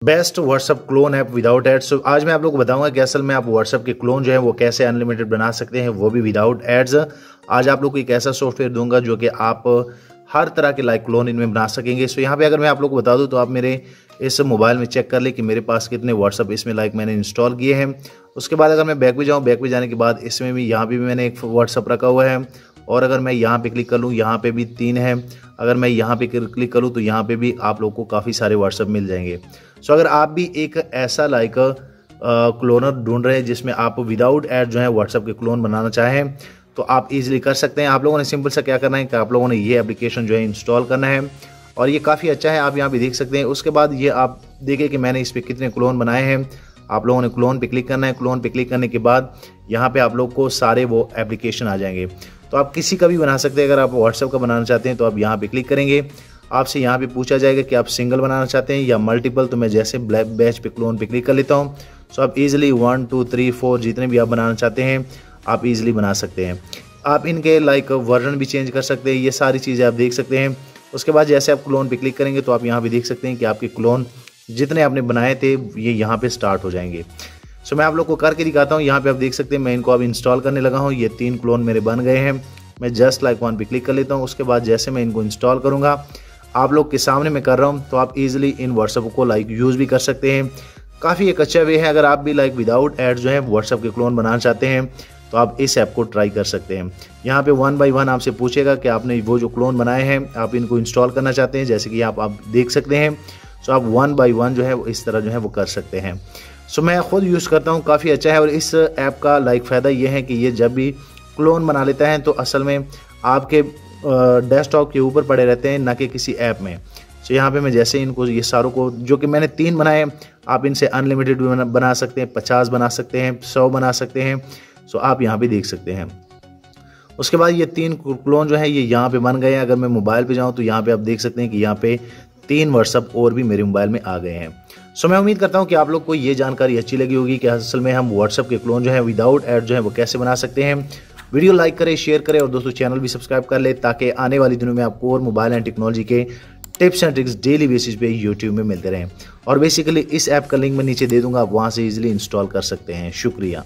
Best WhatsApp clone app without ads. तो आज मैं आप लोग को बताऊंगा कि असल में आप व्हाट्सअप के क्लोन जो है वो कैसे अनलिमिटेड बना सकते हैं, वो भी विदाउट एड्स। आज आप लोग को एक ऐसा सॉफ्टवेयर दूंगा जो कि आप हर तरह के लाइक क्लोन इनमें बना सकेंगे। सो यहाँ पे अगर मैं आप लोग को बता दूं तो आप मेरे इस मोबाइल में चेक कर ले कि मेरे पास कितने व्हाट्सअप इसमें लाइक मैंने इंस्टॉल किए हैं। उसके बाद अगर मैं बैक पे जाऊँ, बैक पे जाने के बाद इसमें भी यहाँ पे भी मैंने एक व्हाट्सअप रखा हुआ है। और अगर मैं यहाँ पे क्लिक कर लूँ, यहाँ पे भी 3 है। अगर मैं यहाँ पे क्लिक करूँ तो यहाँ पे भी आप लोग को काफ़ी सारे व्हाट्सअप मिल जाएंगे। सो अगर आप भी एक ऐसा लाइक क्लोनर ढूंढ रहे हैं जिसमें आप विदाउट ऐड जो है व्हाट्सअप के क्लोन बनाना चाहें तो आप इजीली कर सकते हैं। आप लोगों ने सिंपल सा क्या करना है कि आप लोगों ने ये एप्लीकेशन जो है इंस्टॉल करना है और ये काफ़ी अच्छा है, आप यहाँ पे देख सकते हैं। उसके बाद ये आप देखें कि मैंने इस पर कितने क्लोन बनाए हैं। आप लोगों ने क्लोन पे क्लिक करना है। क्लोन पे क्लिक करने के बाद यहाँ पे आप लोग को सारे वो एप्लीकेशन आ जाएंगे। तो आप किसी का भी बना सकते हैं। अगर आप व्हाट्सएप का बनाना चाहते हैं तो आप यहाँ पे क्लिक करेंगे। आपसे यहाँ पे पूछा जाएगा कि आप सिंगल बनाना चाहते हैं या मल्टीपल। तो मैं जैसे ब्लैक बैच पे क्लोन पे क्लिक कर लेता हूँ। सो आप इजीली 1 2 3 4 जितने भी आप बनाना चाहते हैं आप इजीली बना सकते हैं। आप इनके लाइक वर्जन भी चेंज कर सकते हैं, ये सारी चीज़ें आप देख सकते हैं। उसके बाद जैसे आप क्लोन पे क्लिक करेंगे तो आप यहाँ पे देख सकते हैं कि आपके क्लोन जितने आपने बनाए थे ये यहाँ पे स्टार्ट हो जाएंगे। सो मैं आप लोग को करके दिखाता हूँ। यहाँ पे आप देख सकते हैं मैं इनको अब इंस्टॉल करने लगा हूँ। ये 3 क्लोन मेरे बन गए हैं। मैं जस्ट लाइक 1 पे क्लिक कर लेता हूँ। उसके बाद जैसे मैं इनको इंस्टॉल करूँगा आप लोग के सामने मैं कर रहा हूँ तो आप इजीली इन व्हाट्सएप को लाइक यूज़ भी कर सकते हैं। काफ़ी एक अच्छा वे है। अगर आप भी लाइक विदाउट एड जो है व्हाट्सएप के क्लोन बनाना चाहते हैं तो आप इस ऐप को ट्राई कर सकते हैं। यहाँ पे 1 बाय 1 आपसे पूछेगा कि आपने वो जो क्लोन बनाए हैं आप इनको इंस्टॉल करना चाहते हैं, जैसे कि आप देख सकते हैं। सो आप 1 बाय 1 जो है वो इस तरह जो है वो कर सकते हैं। सो मैं ख़ुद यूज़ करता हूँ, काफ़ी अच्छा है। और इस ऐप का लाइक फ़ायदा ये है कि ये जब भी क्लोन बना लेता है तो असल में आपके डेस्कटॉप के ऊपर पड़े रहते हैं, ना कि किसी ऐप में। सो यहाँ पे मैं जैसे इनको ये सारों को जो कि मैंने 3 बनाए, आप इनसे अनलिमिटेड भी बना सकते हैं, 50 बना सकते हैं, 100 बना सकते हैं। सो आप यहाँ पे देख सकते हैं। उसके बाद ये 3 क्लोन जो है ये यहाँ पे बन गए हैं। अगर मैं मोबाइल पे जाऊँ तो यहाँ पे आप देख सकते हैं कि यहाँ पे 3 व्हाट्सअप और भी मेरे मोबाइल में आ गए हैं। सो मैं उम्मीद करता हूँ कि आप लोग को ये जानकारी अच्छी लगी होगी कि असल में हम व्हाट्सअप के क्लोन जो है विदाउट ऐड जो है वो कैसे बना सकते हैं। वीडियो लाइक करें, शेयर करें और दोस्तों चैनल भी सब्सक्राइब कर ले ताकि आने वाले दिनों में आपको और मोबाइल एंड टेक्नोलॉजी के tips and tricks daily basis पे यूट्यूब में मिलते रहें। और बेसिकली इस ऐप का लिंक मैं नीचे दे दूंगा, आप वहां से इजीली इंस्टॉल कर सकते हैं। शुक्रिया।